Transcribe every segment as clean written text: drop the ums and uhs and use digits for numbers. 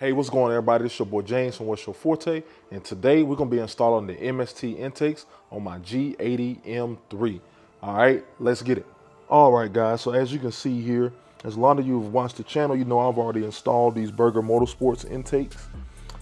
Hey, what's going on, everybody? This is your boy James from Forte, and today we're going to be installing the MST intakes on my G80 M3. All right, let's get it. All right, guys, so as you can see here, as a lot of you have watched the channel, you know I've already installed these Burger Motorsports intakes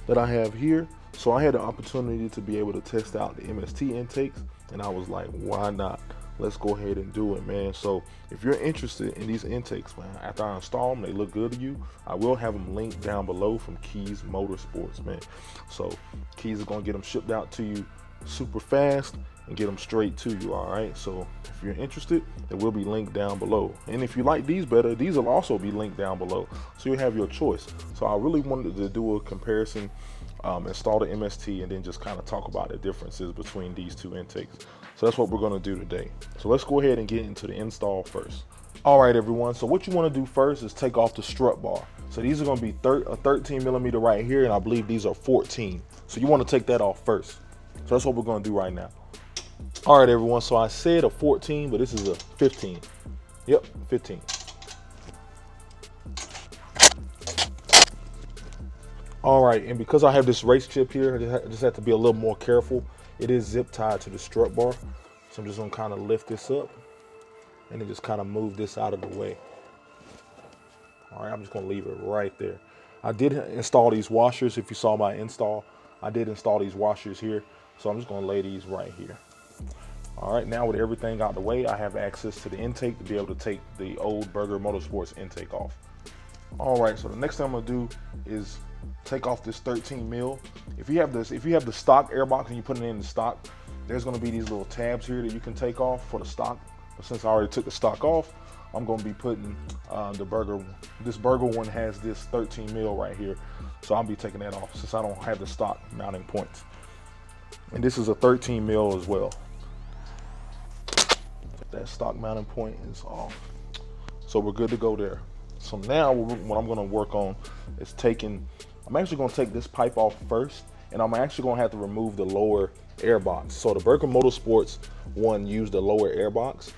that I have here. So I had the opportunity to be able to test out the MST intakes, and I was like, why not? Let's go ahead and do it, man. So if you're interested in these intakes, man, after I install them, they look good to you, I will have them linked down below from Kies Motorsports, man. So Kies is gonna get them shipped out to you super fast and get them straight to you, all right? So if you're interested, they will be linked down below. And if you like these better, these will also be linked down below, so you have your choice. So I really wanted to do a comparison, install the MST, and then just kind of talk about the differences between these two intakes. So that's what we're gonna do today. So let's go ahead and get into the install first. All right, everyone, so what you wanna do first is take off the strut bar. So these are gonna be a 13 millimeter right here, and I believe these are 14. So you wanna take that off first. So that's what we're gonna do right now. All right, everyone, so I said a 14, but this is a 15. Yep, 15. All right, and because I have this race chip here, I just have to be a little more careful. It is zip tied to the strut bar. So I'm just gonna kind of lift this up and then just kind of move this out of the way. All right, I'm just gonna leave it right there. I did install these washers. If you saw my install, I did install these washers here. So I'm just gonna lay these right here. All right, now with everything out the way, I have access to the intake to be able to take the old Burger Motorsports intake off. All right, so the next thing I'm gonna do is take off this 13 mil. If you have the stock airbox and you put it in the stock, there's gonna be these little tabs here that you can take off for the stock. But since I already took the stock off, I'm gonna be putting the Burger. This Burger one has this 13 mil right here, so I'll be taking that off since I don't have the stock mounting points. And this is a 13 mil as well. That stock mounting point is off, so we're good to go there. So now what I'm gonna work on is I'm actually gonna take this pipe off first, and I'm actually gonna have to remove the lower air box. So the Burger Motorsports one used the lower air box.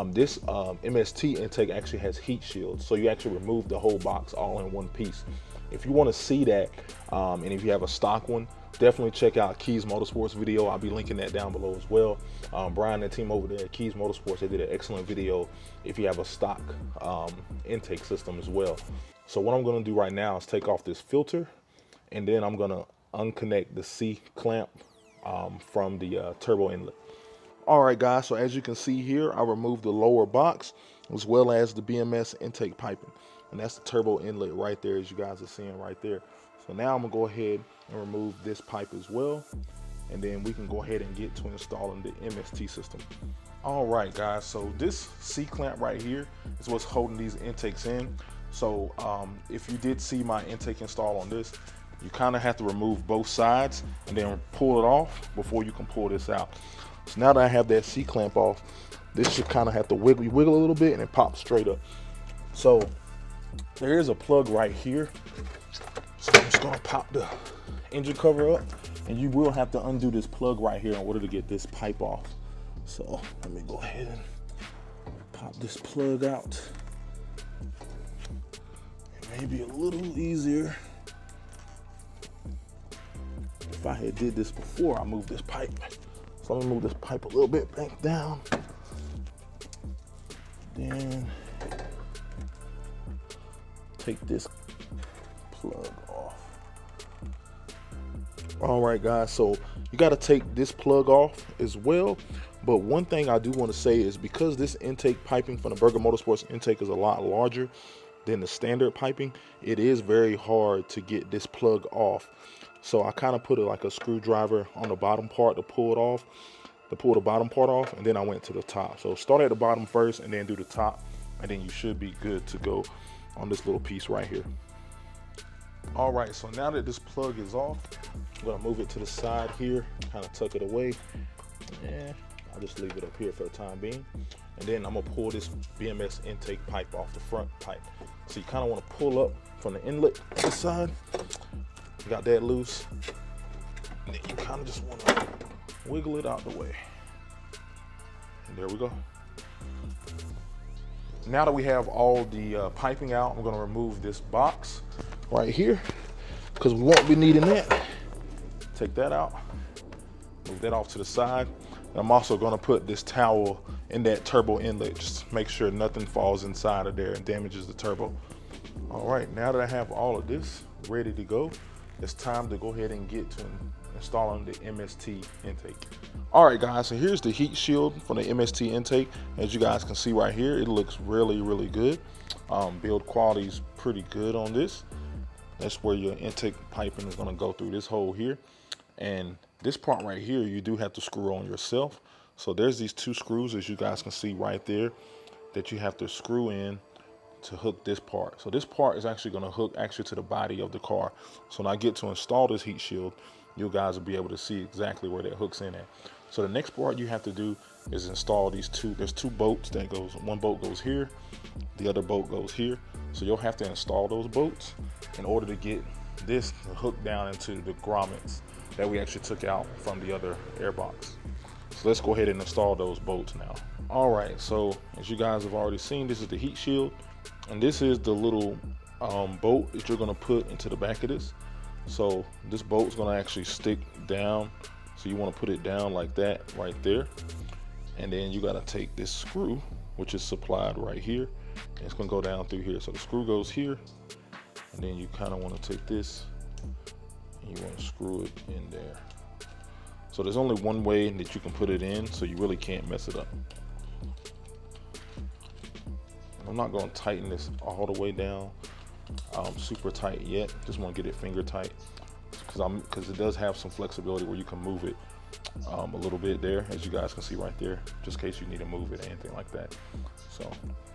This MST intake actually has heat shields, so you actually remove the whole box all in one piece. If you wanna see that, and if you have a stock one, definitely check out Kies Motorsports video. I'll be linking that down below as well. Brian and the team over there at Kies Motorsports, they did an excellent video if you have a stock intake system as well. So what I'm gonna do right now is take off this filter, and then I'm gonna unconnect the C clamp from the turbo inlet. All right, guys, so as you can see here, I removed the lower box as well as the BMS intake piping. And that's the turbo inlet right there, as you guys are seeing right there. So now I'm gonna go ahead and remove this pipe as well, and then we can go ahead and get to installing the MST system. All right, guys, so this C clamp right here is what's holding these intakes in. So if you did see my intake install on this, you kind of have to remove both sides and then pull it off before you can pull this out. So now that I have that C clamp off, this should kind of have to wiggle a little bit and it pops straight up. So there is a plug right here. So I'm just gonna pop the engine cover up, and you will have to undo this plug right here in order to get this pipe off. So let me go ahead and pop this plug out. It may be a little easier if I had did this before I moved this pipe. So let me move this pipe a little bit back down. Then take this plug off. All right, guys, so you got to take this plug off as well. But one thing I do want to say is because this intake piping from the Burger Motorsports intake is a lot larger than the standard piping, it is very hard to get this plug off. So I kind of put like a screwdriver on the bottom part to pull it off, to pull the bottom part off, and then I went to the top. So start at the bottom first and then do the top, and then you should be good to go on this little piece right here. All right, so now that this plug is off, I'm gonna move it to the side here, kind of tuck it away, and I'll just leave it up here for the time being. And then I'm gonna pull this BMS intake pipe off the front pipe. So you kind of want to pull up from the inlet to the side. Got that loose, and then you kind of just want to wiggle it out the way. And there we go. Now that we have all the piping out, I'm going to remove this box right here. because we won't be needing that. Take that out, move that off to the side. And I'm also gonna put this towel in that turbo inlet, just make sure nothing falls inside of there and damages the turbo. All right, now that I have all of this ready to go, it's time to go ahead and get to installing the MST intake. All right guys, so here's the heat shield for the MST intake. As you guys can see right here, it looks really, really good. Build quality is pretty good on this. That's where your intake piping is gonna go through this hole here. And this part right here, you do have to screw on yourself. So there's these two screws, as you guys can see right there, that you have to screw in to hook this part. So this part is actually gonna hook actually to the body of the car. So when I get to install this heat shield, you guys will be able to see exactly where that hooks in at. So the next part you have to do is install these two, there's two bolts that goes, one bolt goes here, the other bolt goes here. So you'll have to install those bolts in order to get this hooked down into the grommets that we actually took out from the other airbox. So let's go ahead and install those bolts now. All right, so as you guys have already seen, this is the heat shield, and this is the little bolt that you're gonna put into the back of this. So this bolt's gonna actually stick down. So you wanna put it down like that right there. And then you gotta take this screw, which is supplied right here, and it's gonna go down through here. So the screw goes here, and then you kinda wanna take this, and you wanna screw it in there. So there's only one way that you can put it in, so you really can't mess it up. And I'm not gonna tighten this all the way down super tight yet. Just wanna get it finger tight, because it does have some flexibility where you can move it a little bit there, as you guys can see right there, just in case you need to move it or anything like that. So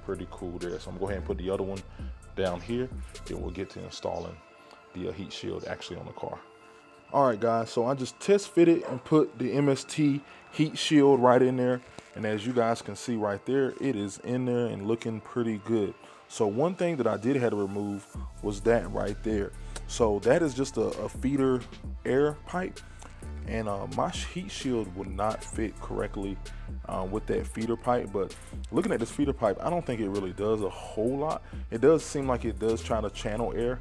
pretty cool there. So I'm gonna go ahead and put the other one down here, then we'll get to installing the heat shield actually on the car. All right guys, so I just test fitted and put the MST heat shield right in there, and as you guys can see right there, it is in there and looking pretty good. So one thing that I did have to remove was that right there. So that is just a feeder air pipe, and my heat shield would not fit correctly with that feeder pipe. But looking at this feeder pipe, I don't think it really does a whole lot. It does seem like it does try to channel air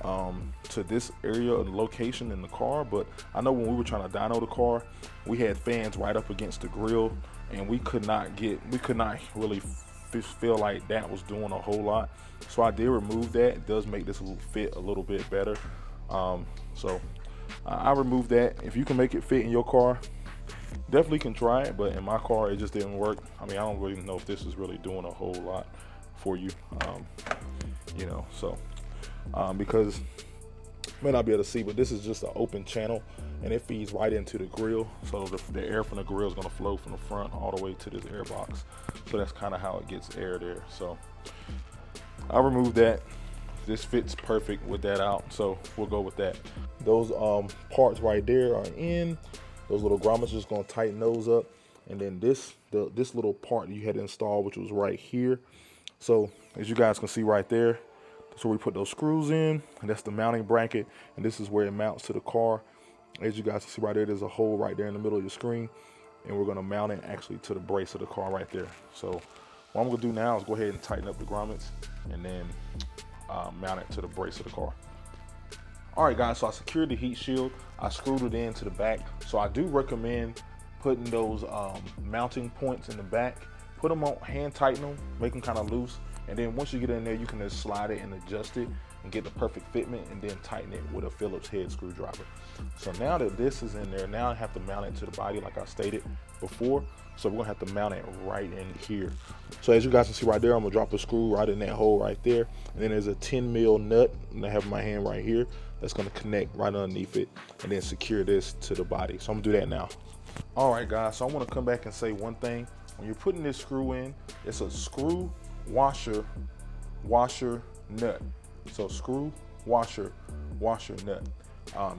to this area of location in the car, but I know when we were trying to dyno the car, we had fans right up against the grill, and we could not really feel like that was doing a whole lot. So I did remove that. It does make this fit a little bit better. So I removed that. If you can make it fit in your car, definitely can try it, but in my car it just didn't work. I mean, I don't really know if this is really doing a whole lot for you, you know, so because you may not be able to see, but this is just an open channel, and it feeds right into the grill. So the air from the grill is going to flow from the front all the way to this air box. So that's kind of how it gets air there. So I removed that. This fits perfect with that out, so we'll go with that. Those parts right there are in. Those little grommets, just going to tighten those up, and then this little part you had to install, which was right here. So as you guys can see right there, so we put those screws in, and that's the mounting bracket, and this is where it mounts to the car. As you guys can see right there, there's a hole right there in the middle of your screen, and we're gonna mount it actually to the brace of the car right there. So what I'm gonna do now is go ahead and tighten up the grommets, and then mount it to the brace of the car. All right guys, so I secured the heat shield. I screwed it into the back. So I do recommend putting those mounting points in the back. Put them on, hand tighten them, make them kind of loose. And then once you get in there, you can just slide it and adjust it and get the perfect fitment, and then tighten it with a Phillips head screwdriver. So now that this is in there, now I have to mount it to the body like I stated before. So we're gonna have to mount it right in here. So as you guys can see right there, I'm gonna drop a screw right in that hole right there. And then there's a 10 mil nut, and I have my hand right here, that's gonna connect right underneath it and then secure this to the body. So I'm gonna do that now. All right guys, so I wanna come back and say one thing. When you're putting this screw in, it's a screw washer nut. So screw washer nut.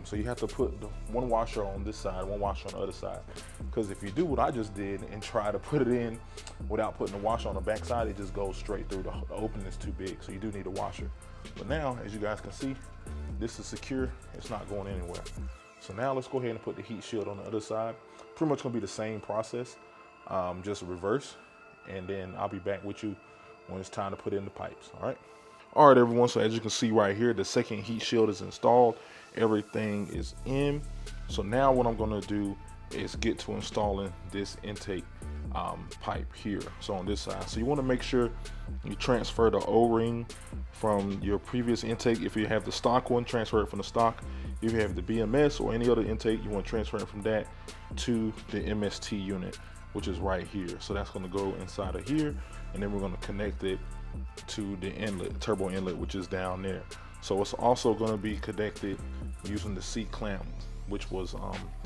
So you have to put the one washer on this side, one washer on the other side. Because if you do what I just did and try to put it in without putting the washer on the back side, it just goes straight through. The opening is too big, so you do need a washer. But now, as you guys can see, this is secure. It's not going anywhere. So now let's go ahead and put the heat shield on the other side. Pretty much gonna be the same process, just reverse. And then I'll be back with you when it's time to put in the pipes, all right? All right, everyone, so as you can see right here, the second heat shield is installed, everything is in. So now what I'm gonna do is get to installing this intake pipe here. So on this side, so you want to make sure you transfer the O-ring from your previous intake. If you have the stock one, transfer it from the stock. If you have the BMS or any other intake, you want to transfer it from that to the MST unit, which is right here. So that's going to go inside of here, and then we're going to connect it to the inlet, turbo inlet, which is down there. So it's also going to be connected using the C clamp, which was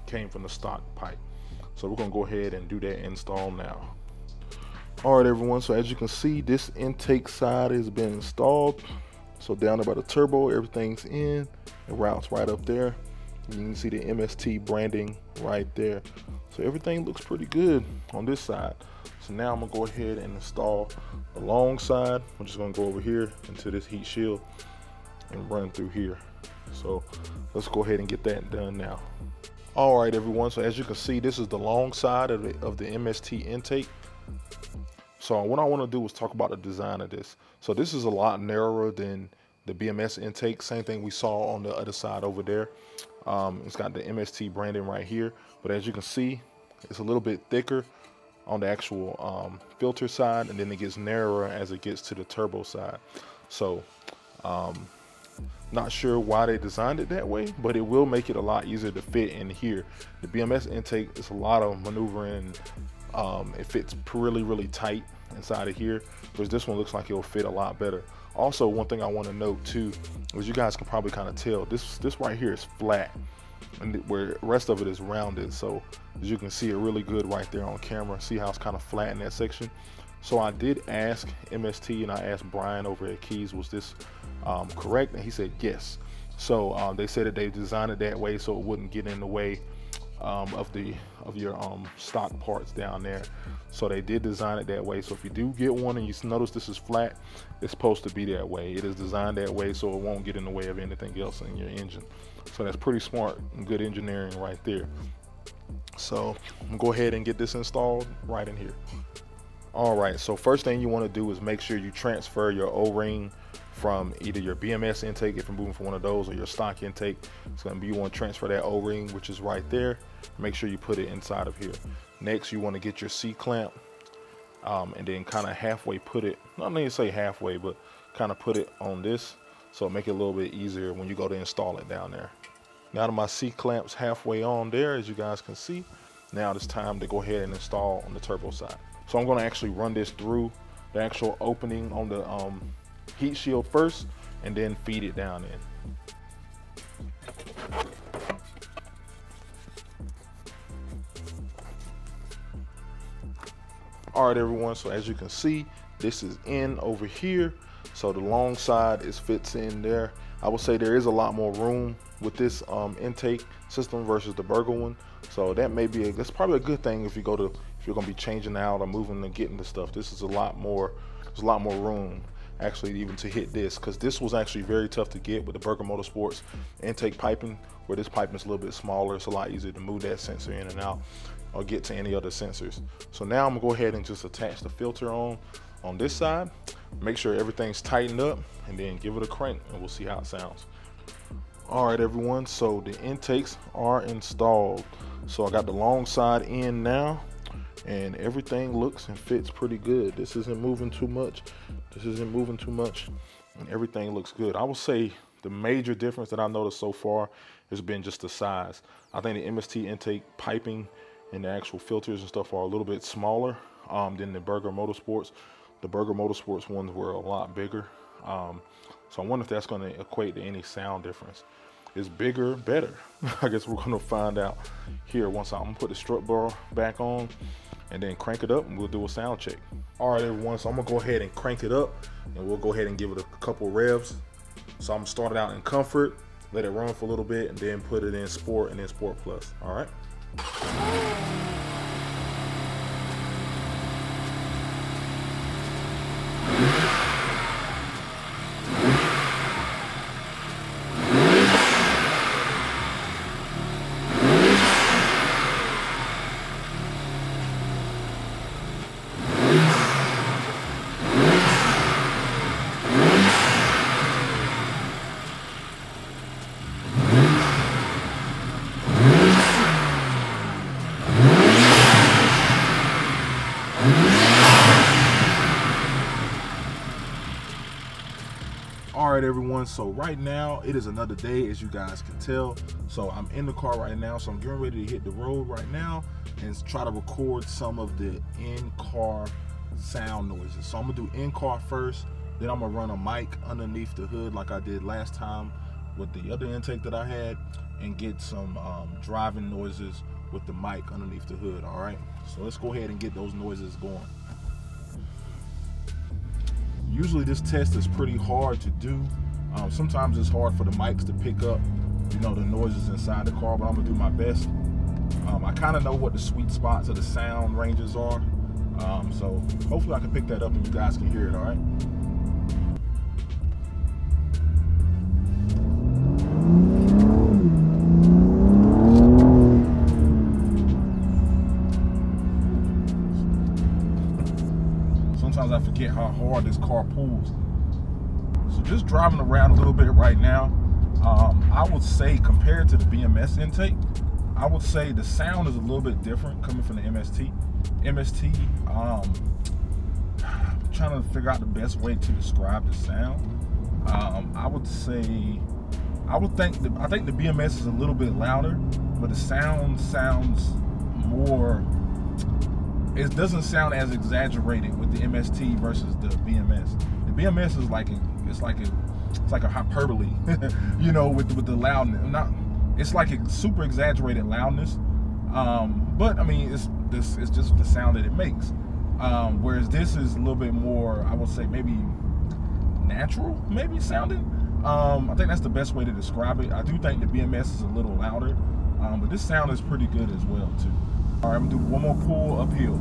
came from the stock pipe. So we're gonna go ahead and do that install now. All right, everyone, so as you can see, this intake side has been installed. So down there by the turbo, everything's in. The route's right up there. You can see the MST branding right there. So everything looks pretty good on this side. So now I'm gonna go ahead and install the long side. I'm just gonna go over here into this heat shield and run through here. So let's go ahead and get that done now. All right, everyone, so as you can see, this is the long side of the MST intake. So what I want to do is talk about the design of this. So this is a lot narrower than the BMS intake, same thing we saw on the other side over there. It's got the MST branding right here, but as you can see, it's a little bit thicker on the actual filter side, and then it gets narrower as it gets to the turbo side. So not sure why they designed it that way, but it will make it a lot easier to fit in here. The BMS intake is a lot of maneuvering. It fits really tight inside of here, whereas this one looks like it'll fit a lot better. Also, one thing I want to note too, is you guys can probably kind of tell, this right here is flat, and where the rest of it is rounded. So as you can see it really good right there on camera. See how it's kind of flat in that section. So I did ask MST, and I asked Brian over at Kies, was this correct? And he said yes. So they said that they designed it that way so it wouldn't get in the way of your stock parts down there. So they did design it that way. So if you do get one and you notice this is flat, it's supposed to be that way. It is designed that way so it won't get in the way of anything else in your engine. So that's pretty smart and good engineering right there. So I'm gonna go ahead and get this installed right in here. All right, so first thing you want to do is make sure you transfer your O-ring from either your BMS intake, if you're moving from one of those, or your stock intake. It's going to be, you want to transfer that O-ring, which is right there. Make sure you put it inside of here. Next, you want to get your C clamp, and then kind of halfway put it, not need to say halfway, but kind of put it on this, so make it a little bit easier when you go to install it down there. Now that my C clamp's halfway on there, as you guys can see, now it's time to go ahead and install on the turbo side. So I'm going to actually run this through the actual opening on the heat shield first, and then feed it down in. All right, everyone, so as you can see, this is in over here. So the long side fits in there. I would say there is a lot more room with this intake system versus the burger one. So that may be that's probably a good thing if you're gonna be changing out or moving and getting the stuff. This is a lot more, there's a lot more room actually even to hit this, because this was actually very tough to get with the Burger Motorsports intake piping, where this piping is a little bit smaller. It's a lot easier to move that sensor in and out or get to any other sensors. So now I'm gonna go ahead and just attach the filter on this side, make sure everything's tightened up, and then give it a crank and we'll see how it sounds. All right, everyone, so the intakes are installed. So I got the long side in now, and everything looks and fits pretty good. This isn't moving too much. And everything looks good. I would say the major difference that I noticed so far has been just the size. I think the MST intake piping and the actual filters and stuff are a little bit smaller than the Burger Motorsports. The Burger Motorsports ones were a lot bigger. So I wonder if that's going to equate to any sound difference. Is bigger better? I guess we're gonna find out here once I'm gonna put the strut bar back on and then crank it up, and we'll do a sound check. All right, everyone, so I'm gonna go ahead and crank it up, and we'll go ahead and give it a couple revs. So I'm gonna start it out in comfort, let it run for a little bit, and then put it in sport and then sport plus. All right. right, everyone, so right now it is another day, as you guys can tell. So I'm in the car right now, so I'm getting ready to hit the road right now and try to record some of the in-car sound noises. So I'm gonna do in-car first, then I'm gonna run a mic underneath the hood like I did last time with the other intake that I had, and get some driving noises with the mic underneath the hood. All right, so let's go ahead and get those noises going. Usually this test is pretty hard to do. Sometimes it's hard for the mics to pick up, you know, the noises inside the car, but I'm gonna do my best. I kind of know what the sweet spots of the sound ranges are, so hopefully I can pick that up and you guys can hear it. All right. Sometimes I forget how hard this car pulls. So just driving around a little bit right now, I would say compared to the BMS intake, I would say the sound is a little bit different coming from the MST. I'm trying to figure out the best way to describe the sound. I would say, I think the BMS is a little bit louder, but the sound sounds more, it doesn't sound as exaggerated with the MST versus the BMS. The BMS is like it's like a hyperbole, you know, with the loudness. It's like a super exaggerated loudness, but I mean it's just the sound that it makes. Whereas this is a little bit more, I would say maybe natural, maybe sounding. I think that's the best way to describe it. I do think the BMS is a little louder, but this sound is pretty good as well too. All right, I'm gonna do one more pull uphill.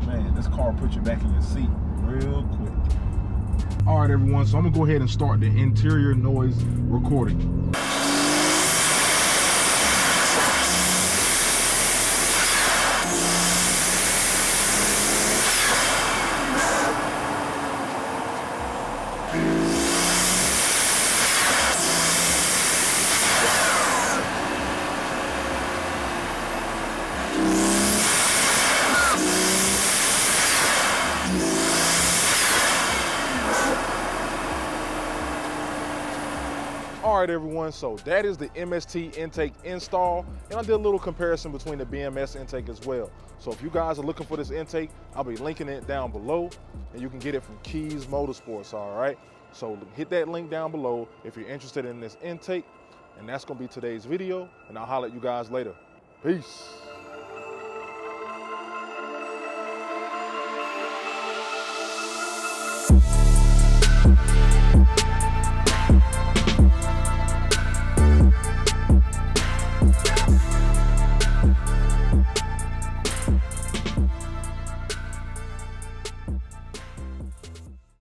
Man, this car will put you back in your seat real quick. All right, everyone, so I'm gonna go ahead and start the interior noise recording. All right, everyone, so that is the MST Intake install, and I did a little comparison between the BMS intake as well. So if you guys are looking for this intake, I'll be linking it down below, and you can get it from Kies Motorsports, all right? So hit that link down below if you're interested in this intake, and that's gonna be today's video, and I'll holler at you guys later. Peace.